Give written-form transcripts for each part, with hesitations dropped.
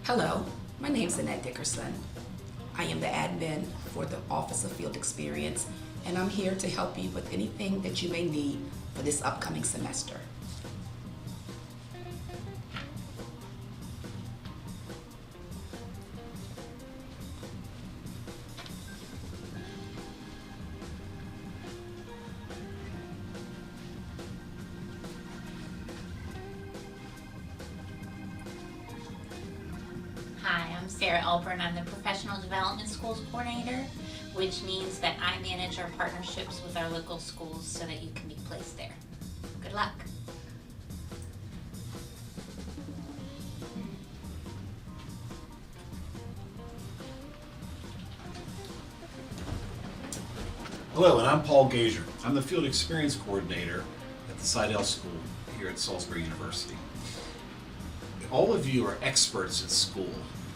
Hello, my name's Annette Dickerson. I am the admin for the Office of Field Experience, and I'm here to help you with anything that you may need for this upcoming semester. Hi, I'm Sarah Elburn. I'm the Professional Development Schools Coordinator, which means that I manage our partnerships with our local schools so that you can be placed there. Good luck. Hello, and I'm Paul Gager. I'm the Field Experience Coordinator at the Seidel School here at Salisbury University. All of you are experts at school.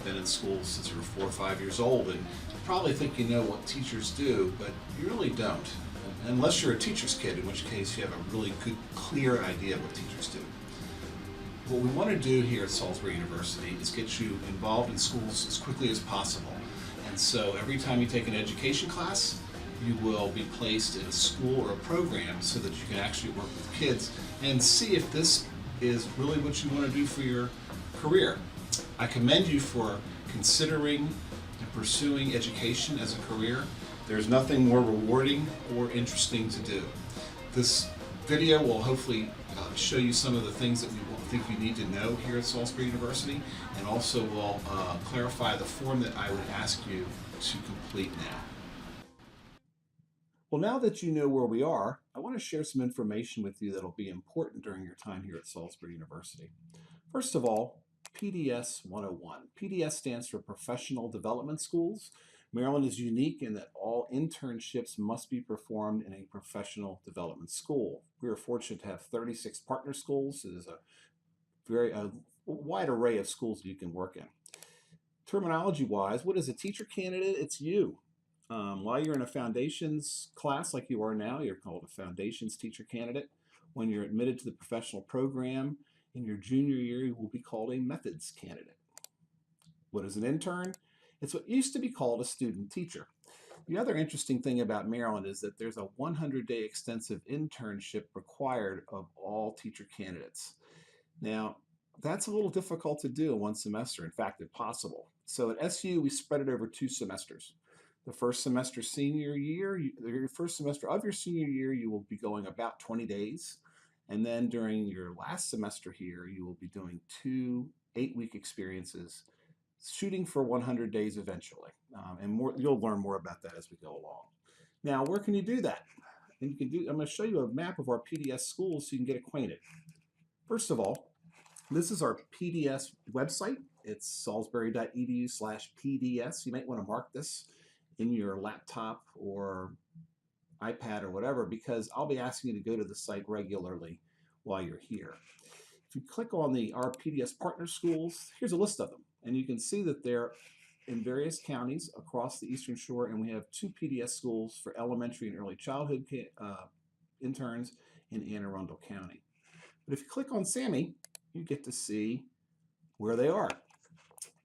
You've been in school since you were 4 or 5 years old, and you probably think you know what teachers do, but you really don't. Unless you're a teacher's kid, in which case you have a really good, clear idea of what teachers do. What we want to do here at Salisbury University is get you involved in schools as quickly as possible. And so every time you take an education class, you will be placed in a school or a program so that you can actually work with kids and see if this is really what you want to do for your career. I commend you for considering and pursuing education as a career. There's nothing more rewarding or interesting to do. This video will hopefully show you some of the things that we think you need to know here at Salisbury University, and also will clarify the form that I would ask you to complete now. Well, now that you know where we are, I want to share some information with you that will be important during your time here at Salisbury University. First of all, PDS 101. PDS stands for Professional Development Schools. Maryland is unique in that all internships must be performed in a professional development school. We are fortunate to have 36 partner schools. It is a very wide array of schools that you can work in. Terminology-wise, what is a teacher candidate? It's you. While you're in a foundations class like you are now, you're called a foundations teacher candidate. When you're admitted to the professional program in your junior year, you will be called a methods candidate. What is an intern? It's what used to be called a student teacher. The other interesting thing about Maryland is that there's a 100-day extensive internship required of all teacher candidates. Now, that's a little difficult to do in one semester, in fact, impossible. So at SU, we spread it over 2 semesters. The first semester senior year, your first semester of your senior year, you will be going about 20 days. And then during your last semester here, you will be doing 2 8-week experiences, shooting for 100 days eventually. You'll learn more about that as we go along. Now, where can you do that? And I'm going to show you a map of our PDS schools so you can get acquainted. First of all, this is our PDS website. It's salisbury.edu/PDS. You might want to mark this in your laptop or iPad or whatever, because I'll be asking you to go to the site regularly while you're here. If you click on our PDS Partner Schools, here's a list of them. And you can see that they're in various counties across the Eastern Shore, and we have 2 PDS schools for elementary and early childhood interns in Anne Arundel County. But if you click on Sammy, you get to see where they are.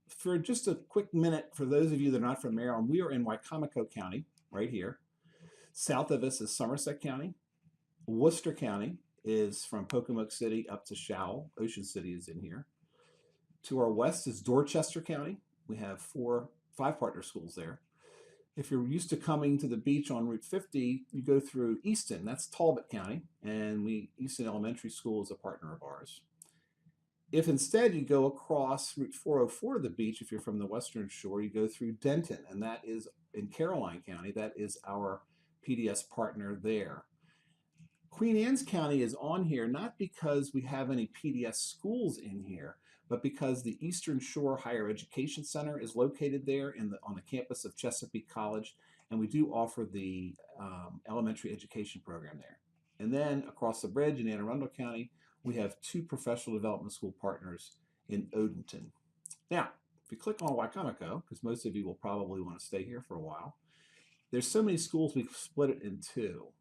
For just a quick minute, for those of you that are not from Maryland, we are in Wicomico County, right here. South of us is Somerset County. Worcester County is from Pocomoke City up to Showell. Ocean City is in here. To our west is Dorchester County. We have 5 partner schools there. If you're used to coming to the beach on Route 50, you go through Easton. That's Talbot County, and Easton Elementary School is a partner of ours. If instead you go across Route 404 to the beach, if you're from the Western Shore, you go through Denton, and that is in Caroline County. That is our PDS partner there. Queen Anne's County is on here not because we have any PDS schools in here, but because the Eastern Shore Higher Education Center is located there on the campus of Chesapeake College, and we do offer the elementary education program there. And then across the bridge in Anne Arundel County, we have 2 professional development school partners in Odenton. Now, if you click on Wicomico, because most of you will probably want to stay here for a while, there's so many schools we've split it in 2.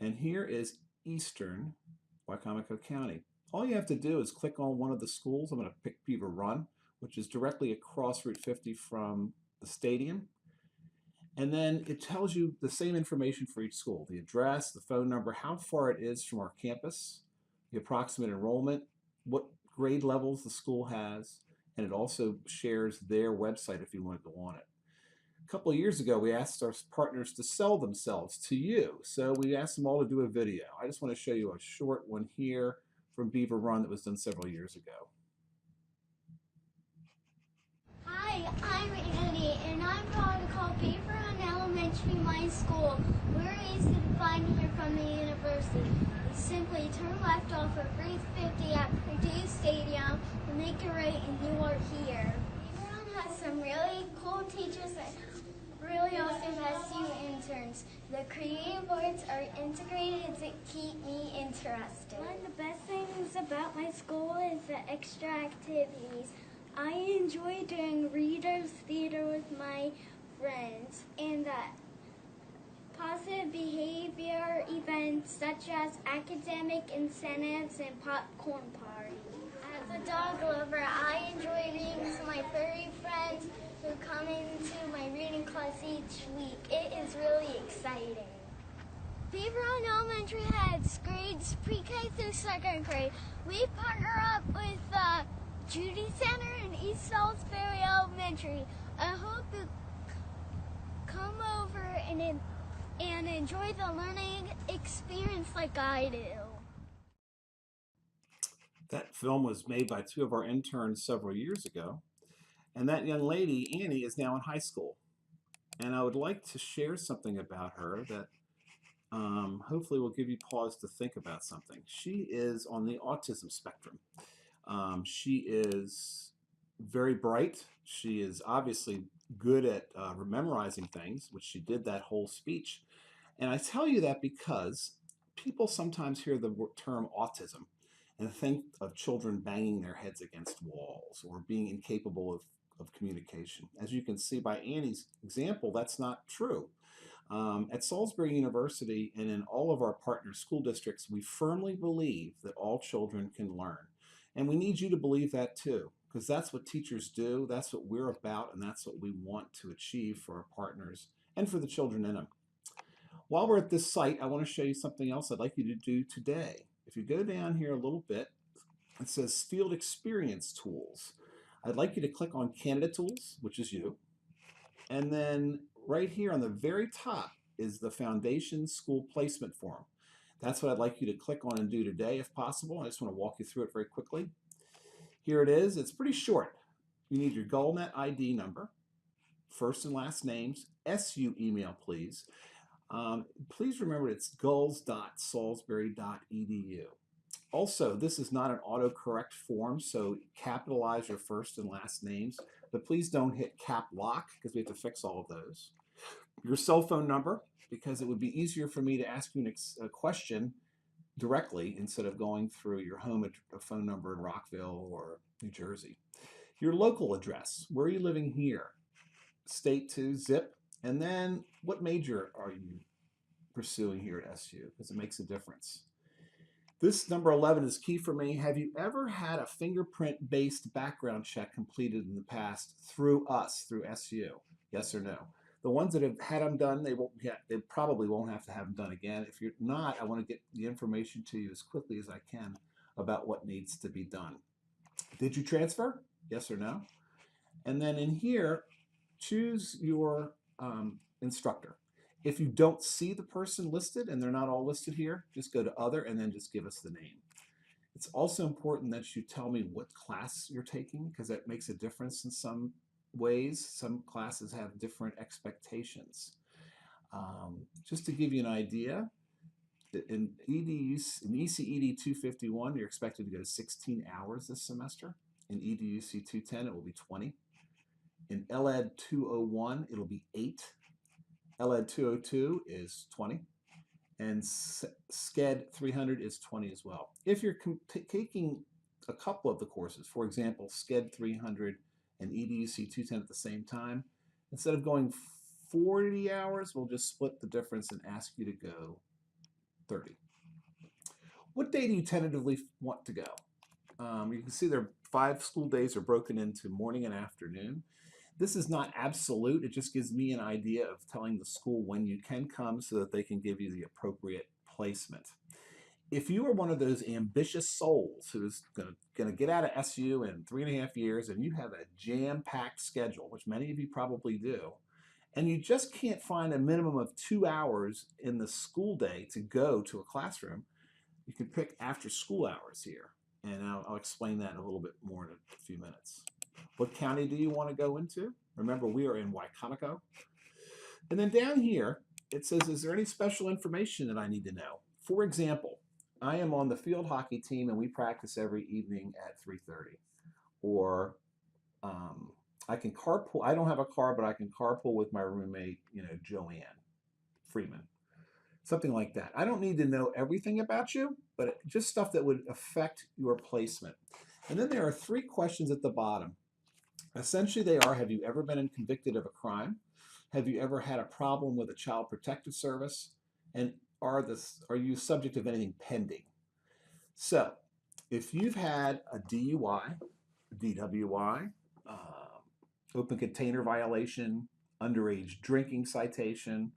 And here is Eastern Wicomico County. All you have to do is click on one of the schools. I'm going to pick Beaver Run, which is directly across Route 50 from the stadium. And then it tells you the same information for each school, the address, the phone number, how far it is from our campus, the approximate enrollment, what grade levels the school has, and it also shares their website if you want to go on it. A couple of years ago, we asked our partners to sell themselves to you. So we asked them all to do a video. I just want to show you a short one here from Beaver Run that was done several years ago. Hi, I'm Annie, and I'm proud to call Beaver Run Elementary my school. We're easy to find here from the university. You simply turn left off of Route 50 at PDS Stadium and make a right and you are here. Beaver Run has some really cool teachers and really awesome SU interns. The creative arts are integrated to keep me interested. One of the best things about my school is the extra activities. I enjoy doing readers theater with my friends and positive behavior events such as academic incentives and popcorn parties. As a dog lover, I enjoy reading to my furry friends who come into my reading class each week. It is really exciting. Beaver Run Elementary has grades pre-K through second grade. We partner up with the Judy Center in East Salisbury Elementary. I hope you come over and enjoy the learning experience like I do. That film was made by two of our interns several years ago. And that young lady, Annie, is now in high school. And I would like to share something about her that hopefully will give you pause to think about something. She is on the autism spectrum. She is very bright. She is obviously good at memorizing things, which she did that whole speech. And I tell you that because people sometimes hear the term autism and think of children banging their heads against walls or being incapable of communication. As you can see by Annie's example, that's not true. At Salisbury University and in all of our partner school districts, we firmly believe that all children can learn. And we need you to believe that too, because that's what teachers do, that's what we're about, and that's what we want to achieve for our partners and for the children in them. While we're at this site, I want to show you something else I'd like you to do today. If you go down here a little bit, it says Field Experience Tools. I'd like you to click on Candidate Tools, which is you. And then right here on the very top is the Foundation School Placement Form. That's what I'd like you to click on and do today if possible. I just want to walk you through it very quickly. Here it is. It's pretty short. You need your GullNet ID number, first and last names, SU email, please. Please remember it's gulls.salisbury.edu. Also, this is not an autocorrect form, so capitalize your first and last names, but please don't hit cap lock because we have to fix all of those. Your cell phone number, because it would be easier for me to ask you a question directly instead of going through your home phone number in Rockville or New Jersey. Your local address, where are you living here? State to zip, and then what major are you pursuing here at SU, because it makes a difference. This number 11 is key for me. Have you ever had a fingerprint-based background check completed in the past through us, through SU? Yes or no? The ones that have had them done, they probably won't have to have them done again. If you're not, I want to get the information to you as quickly as I can about what needs to be done. Did you transfer? Yes or no? And then in here, choose your instructor. If you don't see the person listed, and they're not all listed here, just go to Other and then just give us the name. It's also important that you tell me what class you're taking, because that makes a difference in some ways. Some classes have different expectations. Just to give you an idea, in ECED 251, you're expected to go to 16 hours this semester. In EDUC 210, it will be 20. In LED 201, it'll be 8. LED 202 is 20. And SCED 300 is 20 as well. If you're taking a couple of the courses, for example, SCED 300 and EDUC 210 at the same time, instead of going 40 hours, we'll just split the difference and ask you to go 30. What day do you tentatively want to go? You can see there are 5 school days are broken into morning and afternoon. This is not absolute. It just gives me an idea of telling the school when you can come so that they can give you the appropriate placement. If you are one of those ambitious souls who's going to get out of SU in 3.5 years and you have a jam-packed schedule, which many of you probably do, and you just can't find a minimum of 2 hours in the school day to go to a classroom, you can pick after school hours here. And I'll explain that a little bit more in a few minutes. What county do you want to go into? Remember, we are in Wicomico. And then down here, it says, is there any special information that I need to know? For example, I am on the field hockey team and we practice every evening at 3:30. Or I can carpool. I don't have a car, but I can carpool with my roommate, Joanne Freeman. Something like that. I don't need to know everything about you, but just stuff that would affect your placement. And then there are 3 questions at the bottom. Essentially, they are, have you ever been convicted of a crime? Have you ever had a problem with a child protective service? And are you subject of anything pending? So, if you've had a DUI, DWI, open container violation, underage drinking citation,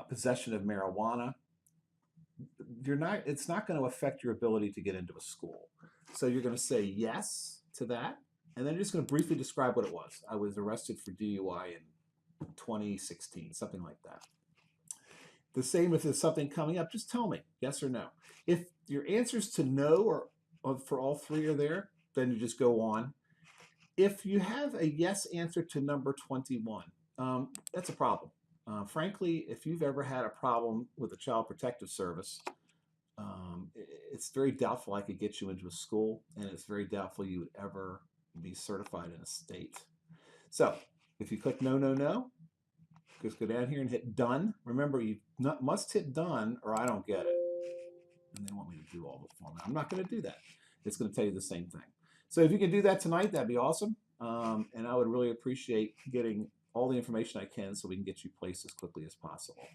possession of marijuana, it's not going to affect your ability to get into a school. So you're going to say yes to that, and then you're just going to briefly describe what it was. I was arrested for DUI in 2016, something like that. The same if there's something coming up, just tell me, yes or no. If your answers to no or for all 3 are there, then you just go on. If you have a yes answer to number 21, that's a problem. Frankly, if you've ever had a problem with a child protective service, it's very doubtful I could get you into a school, and it's very doubtful you would ever be certified in a state. So if you click no, no, no, just go down here and hit done. Remember, you must hit done or I don't get it. And they want me to do all the format. I'm not going to do that. It's going to tell you the same thing. So if you can do that tonight, that'd be awesome. And I would really appreciate getting all the information I can so we can get you placed as quickly as possible.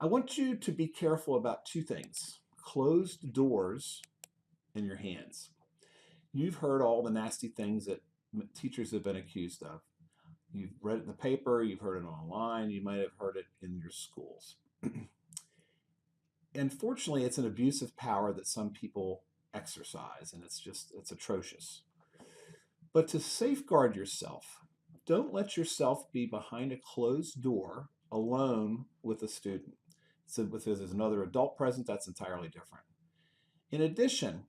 I want you to be careful about 2 things: closed doors and your hands. You've heard all the nasty things that teachers have been accused of. You've read it in the paper, you've heard it online, you might have heard it in your schools. Unfortunately, it's an abuse of power that some people exercise, and it's atrocious. But to safeguard yourself, don't let yourself be behind a closed door alone with a student. So if there's another adult present, that's entirely different. In addition,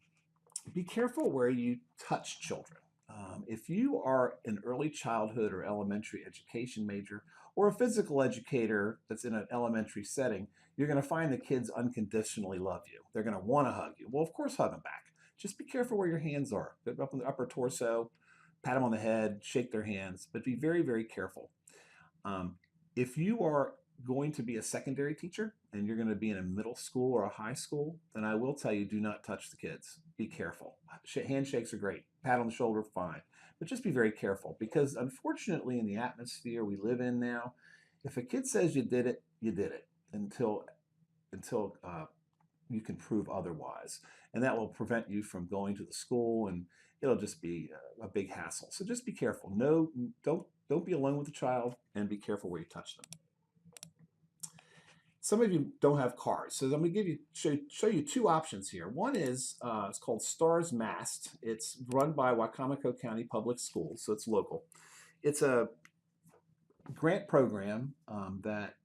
be careful where you touch children. If you are an early childhood or elementary education major or a physical educator that's in an elementary setting, you're going to find the kids unconditionally love you. They're going to want to hug you. Well, of course, hug them back. Just be careful where your hands are. Get up in the upper torso, pat them on the head, shake their hands, but be very, very careful. If you are going to be a secondary teacher and you're going to be in a middle school or a high school, then I will tell you, do not touch the kids. Be careful. Handshakes are great. Pat on the shoulder, fine. But just be very careful, because unfortunately in the atmosphere we live in now, if a kid says you did it, you did it until you can prove otherwise. And that will prevent you from going to the school, and it'll just be a big hassle. So just be careful. No, don't be alone with the child, and be careful where you touch them. Some of you don't have cars, so I'm going to show you 2 options here. One is it's called Stars Mast. It's run by Wicomico County Public Schools, so it's local. It's a grant program that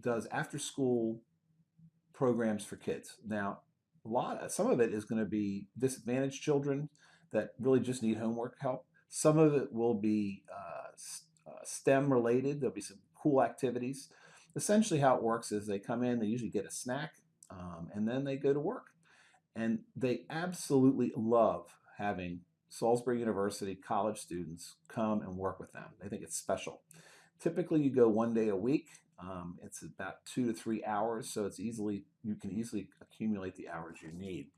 does after-school programs for kids. Now, some of it is going to be disadvantaged children that really just need homework help. Some of it will be STEM related. There'll be some cool activities. Essentially how it works is they come in, they usually get a snack, and then they go to work. And they absolutely love having Salisbury University college students come and work with them. They think it's special. Typically you go 1 day a week. It's about 2 to 3 hours, so you can easily accumulate the hours you need.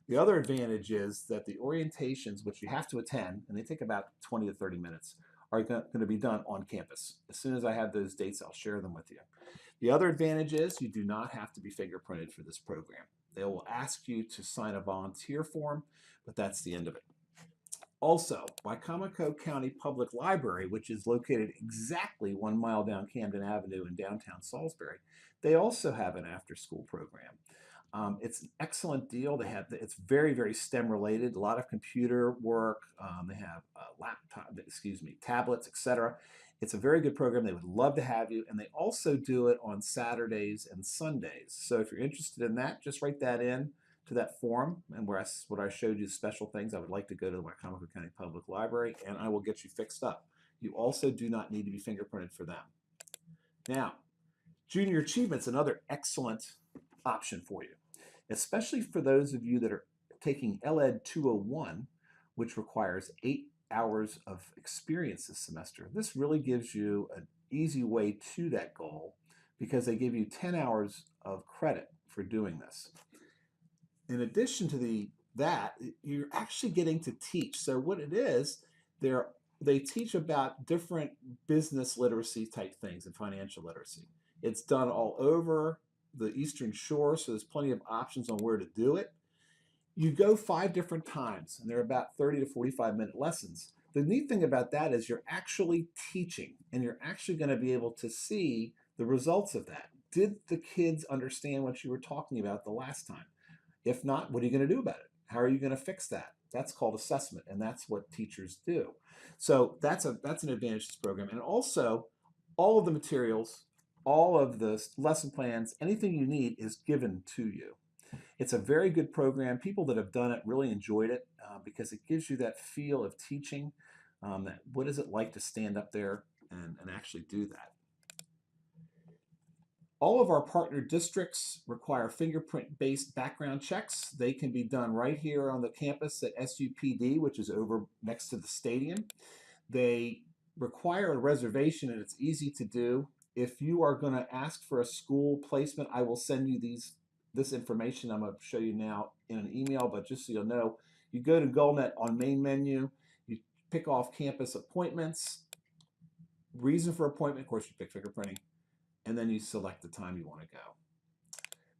The other advantage is that the orientations, which you have to attend, and they take about 20 to 30 minutes, are going to be done on campus. As soon as I have those dates, I'll share them with you. The other advantage is you do not have to be fingerprinted for this program. They will ask you to sign a volunteer form, but that's the end of it. Also, Wycomico County Public Library, which is located exactly 1 mile down Camden Avenue in downtown Salisbury, they also have an after-school program. It's an excellent deal. It's very, very STEM related. A lot of computer work. They have tablets, etc. It's a very good program. They would love to have you, and they also do it on Saturdays and Sundays. So if you're interested in that, just write that in to that form, and what I showed you, special things. I would like to go to the Wycomico County Public Library, and I will get you fixed up. You also do not need to be fingerprinted for them. Now, Junior Achievement's another excellent option for you, especially for those of you that are taking LED 201, which requires 8 hours of experience this semester. This really gives you an easy way to that goal because they give you 10 hours of credit for doing this. In addition to that, you're actually getting to teach. So what it is, they teach about different business literacy type things and financial literacy. It's done all over the Eastern Shore, so there's plenty of options on where to do it. You go 5 different times, and they're about 30 to 45-minute lessons. The neat thing about that is you're actually teaching, and you're actually going to be able to see the results of that. Did the kids understand what you were talking about the last time? If not, what are you going to do about it? How are you going to fix that? That's called assessment, and that's what teachers do. So that's an advantage to this program. And also, all of the materials, all of the lesson plans, anything you need is given to you. It's a very good program. People that have done it really enjoyed it because it gives you that feel of teaching. What is it like to stand up there and actually do that? All of our partner districts require fingerprint-based background checks. They can be done right here on the campus at SUPD, which is over next to the stadium. They require a reservation, and it's easy to do. If you are going to ask for a school placement, I will send you this information I'm going to show you now in an email, but just so you'll know, you go to GoalNet on main menu, you pick off campus appointments, reason for appointment, of course you pick fingerprinting, and then you select the time you want to go.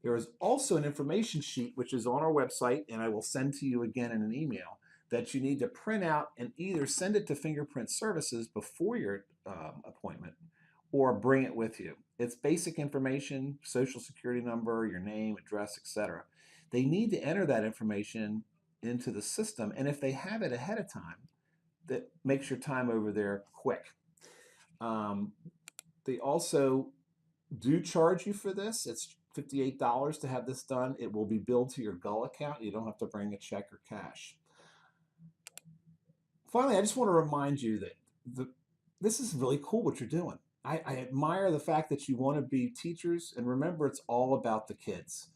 There is also an information sheet which is on our website, and I will send to you again in an email, that you need to print out and either send it to Fingerprint Services before your appointment or bring it with you. It's basic information, social security number, your name, address, etc. They need to enter that information into the system, and if they have it ahead of time, that makes your time over there quick. They also do charge you for this. It's $58 to have this done. It will be billed to your Gull account. You don't have to bring a check or cash. Finally, I just want to remind you that this is really cool what you're doing. I admire the fact that you want to be teachers, and remember, it's all about the kids.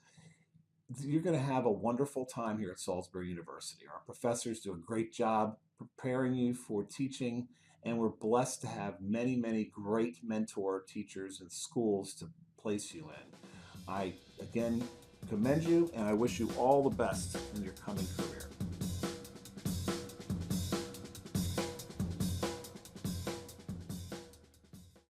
You're going to have a wonderful time here at Salisbury University. Our professors do a great job preparing you for teaching, and we're blessed to have many, many great mentor teachers and schools to place you in. I, again, commend you, and I wish you all the best in your coming career.